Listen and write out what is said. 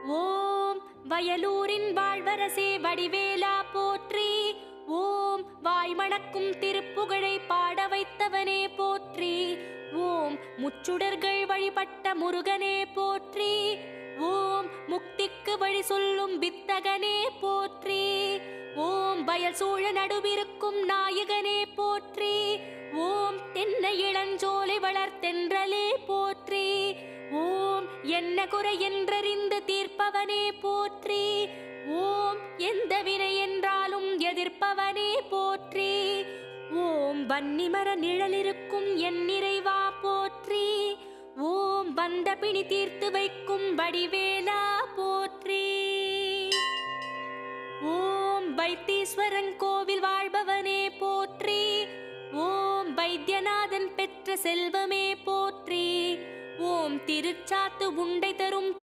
ஓம் வயலூரின் வாழ்வரசே வடிவேலா போற்றி. ஓம் வாய்மணக்கும் திருப்புகழை பாட வைத்தவனே போற்றி. ஓம் முச்சுடர்கள் வழிபட்ட முருகனே போற்றி. ஓம் முக்திக்கு வழி சொல்லும் வித்தகனே போற்றி. ஓம் வயல் சூழ நடுவிருக்கும் நாயகனே போற்றி. ஓம் தென்னை இளஞ்சோலை வளர்த்தென்றலே போற்றி. ஓம் என்ன குறை என்றறிந்து தீர்ப்பவனே போற்றி. ஓம் எந்த வினை என்றாலும் எதிர்ப்பவனே போற்றி. ஓம் வன்னிமர நிழலிருக்கும் என் நிறைவா போற்றி. ஓம் வந்த பிணி தீர்த்து வைக்கும் வடிவேலா போற்றி. ஓம் வைத்தீஸ்வரன் கோவில் வாழ்பவனே போற்றி. ஓம் வைத்தியநாதன் பெற்ற செல்வமே போற்றி. ஓம் திருச்சாத்து உண்டை தரும்